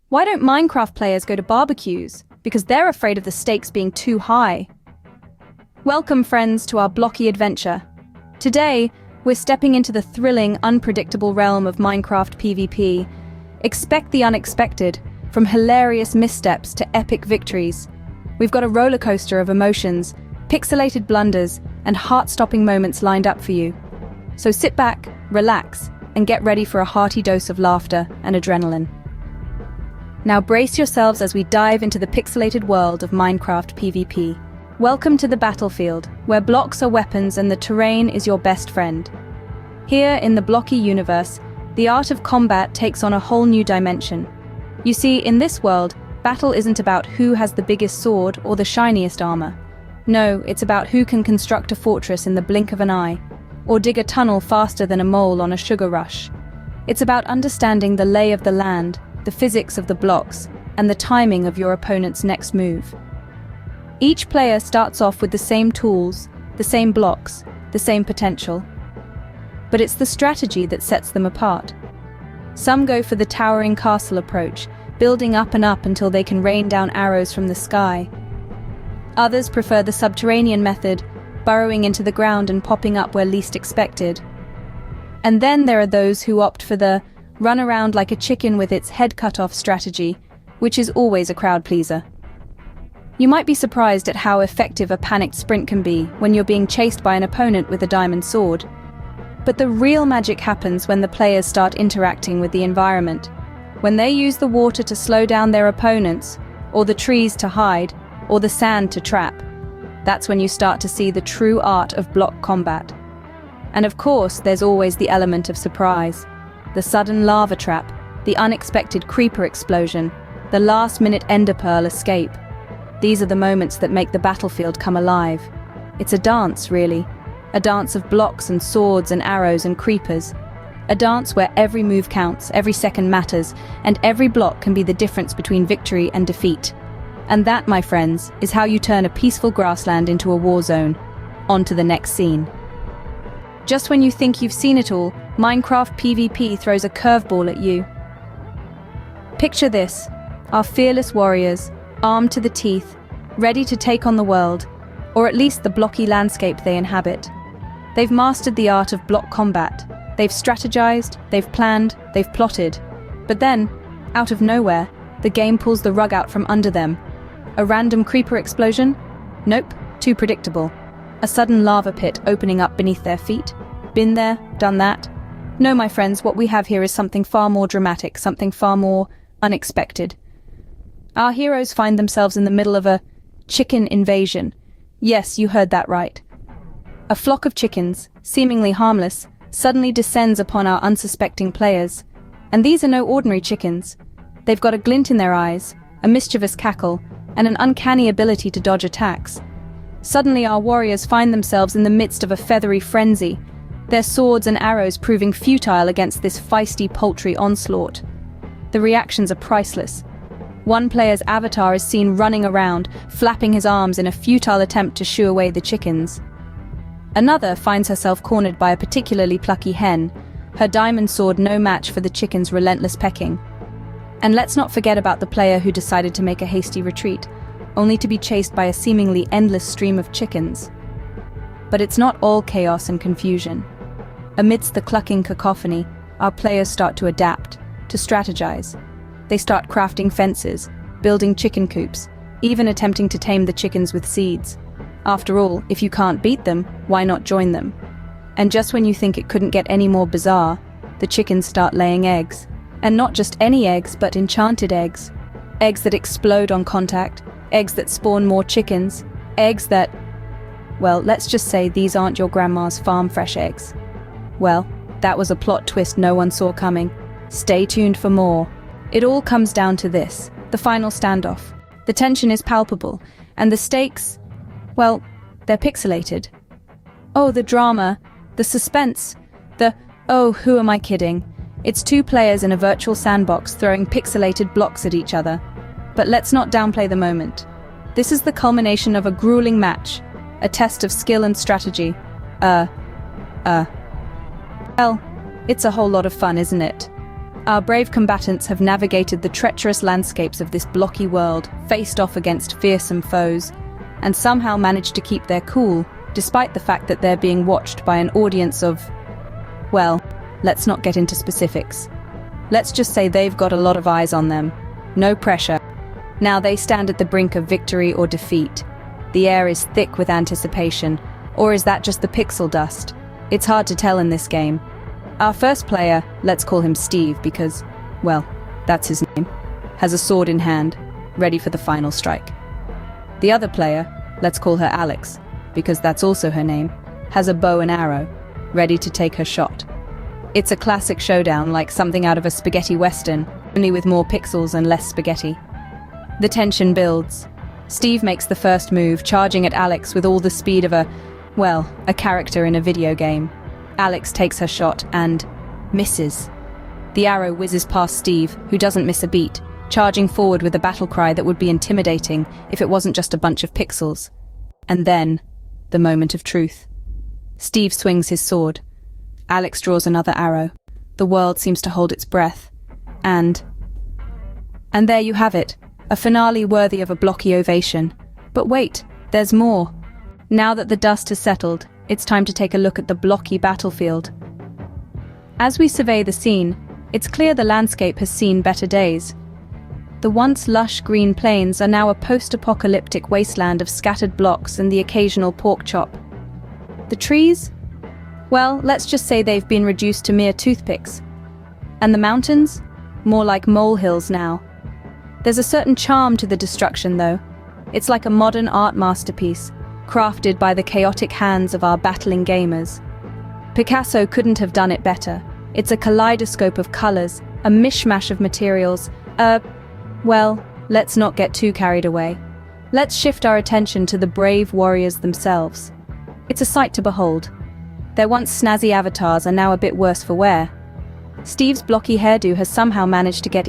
Why don't Minecraft players go to barbecues? Because they're afraid of the stakes being too high. Welcome, friends, to our Blocky adventure. Today, we're stepping into the thrilling, unpredictable realm of Minecraft PvP. Expect the unexpected, from hilarious missteps to epic victories. We've got a roller coaster of emotions, pixelated blunders, and heart-stopping moments lined up for you. So sit back, relax, and get ready for a hearty dose of laughter and adrenaline. Now brace yourselves as we dive into the pixelated world of Minecraft PvP. Welcome to the battlefield, where blocks are weapons and the terrain is your best friend. Here, in the Blocky universe, the art of combat takes on a whole new dimension. You see, in this world, battle isn't about who has the biggest sword or the shiniest armor. No, it's about who can construct a fortress in the blink of an eye, or dig a tunnel faster than a mole on a sugar rush. It's about understanding the lay of the land, the physics of the blocks, and the timing of your opponent's next move. Each player starts off with the same tools, the same blocks, the same potential. But it's the strategy that sets them apart. Some go for the towering castle approach, building up and up until they can rain down arrows from the sky. Others prefer the subterranean method, burrowing into the ground and popping up where least expected. And then there are those who opt for the run around like a chicken with its head cut off strategy, which is always a crowd pleaser. You might be surprised at how effective a panicked sprint can be when you're being chased by an opponent with a diamond sword. But the real magic happens when the players start interacting with the environment. When they use the water to slow down their opponents, or the trees to hide, or the sand to trap. That's when you start to see the true art of block combat. And of course, there's always the element of surprise. The sudden lava trap, the unexpected creeper explosion, the last-minute ender pearl escape. These are the moments that make the battlefield come alive. It's a dance, really. A dance of blocks and swords and arrows and creepers. A dance where every move counts, every second matters, and every block can be the difference between victory and defeat. And that, my friends, is how you turn a peaceful grassland into a war zone. On to the next scene. Just when you think you've seen it all, Minecraft PvP throws a curveball at you. Picture this, our fearless warriors, armed to the teeth, ready to take on the world, or at least the blocky landscape they inhabit. They've mastered the art of block combat. They've strategized, they've planned, they've plotted. But then, out of nowhere, the game pulls the rug out from under them. A random creeper explosion? Nope, too predictable. A sudden lava pit opening up beneath their feet? Been there, done that? No, my friends, what we have here is something far more dramatic, something far more unexpected. Our heroes find themselves in the middle of a chicken invasion. Yes, you heard that right. A flock of chickens, seemingly harmless, suddenly descends upon our unsuspecting players. And these are no ordinary chickens. They've got a glint in their eyes, a mischievous cackle, and an uncanny ability to dodge attacks. Suddenly our warriors find themselves in the midst of a feathery frenzy, their swords and arrows proving futile against this feisty poultry onslaught. The reactions are priceless. One player's avatar is seen running around, flapping his arms in a futile attempt to shoo away the chickens. Another finds herself cornered by a particularly plucky hen, her diamond sword no match for the chicken's relentless pecking. And let's not forget about the player who decided to make a hasty retreat, only to be chased by a seemingly endless stream of chickens. But it's not all chaos and confusion. Amidst the clucking cacophony, our players start to adapt, to strategize. They start crafting fences, building chicken coops, even attempting to tame the chickens with seeds. After all, if you can't beat them, why not join them? And just when you think it couldn't get any more bizarre, the chickens start laying eggs. And not just any eggs, but enchanted eggs. Eggs that explode on contact, eggs that spawn more chickens, eggs that... Well, let's just say these aren't your grandma's farm fresh eggs. Well, that was a plot twist no one saw coming. Stay tuned for more. It all comes down to this, the final standoff. The tension is palpable, and the stakes, well, they're pixelated. Oh, the drama, the suspense, oh, who am I kidding? It's two players in a virtual sandbox throwing pixelated blocks at each other. But let's not downplay the moment. This is the culmination of a grueling match, a test of skill and strategy. Well, it's a whole lot of fun, isn't it? Our brave combatants have navigated the treacherous landscapes of this blocky world, faced off against fearsome foes, and somehow managed to keep their cool, despite the fact that they're being watched by an audience of… well, let's not get into specifics. Let's just say they've got a lot of eyes on them. No pressure. Now they stand at the brink of victory or defeat. The air is thick with anticipation. Or is that just the pixel dust? It's hard to tell in this game. Our first player, let's call him Steve because, well, that's his name, has a sword in hand, ready for the final strike. The other player, let's call her Alex, because that's also her name, has a bow and arrow, ready to take her shot. It's a classic showdown, like something out of a spaghetti western, only with more pixels and less spaghetti. The tension builds. Steve makes the first move, charging at Alex with all the speed of a character in a video game. Alex takes her shot and misses. The arrow whizzes past Steve, who doesn't miss a beat, charging forward with a battle cry that would be intimidating if it wasn't just a bunch of pixels. And then, the moment of truth. Steve swings his sword. Alex draws another arrow. The world seems to hold its breath. And there you have it, a finale worthy of a blocky ovation. But wait, there's more. Now that the dust has settled, it's time to take a look at the Blocky Battlefield. As we survey the scene, it's clear the landscape has seen better days. The once lush green plains are now a post-apocalyptic wasteland of scattered blocks and the occasional pork chop. The trees? Well, let's just say they've been reduced to mere toothpicks. And the mountains? More like molehills now. There's a certain charm to the destruction, though. It's like a modern art masterpiece, crafted by the chaotic hands of our battling gamers. Picasso couldn't have done it better. It's a kaleidoscope of colors, a mishmash of materials, well, let's not get too carried away. Let's shift our attention to the brave warriors themselves. It's a sight to behold. Their once snazzy avatars are now a bit worse for wear. Steve's blocky hairdo has somehow managed to get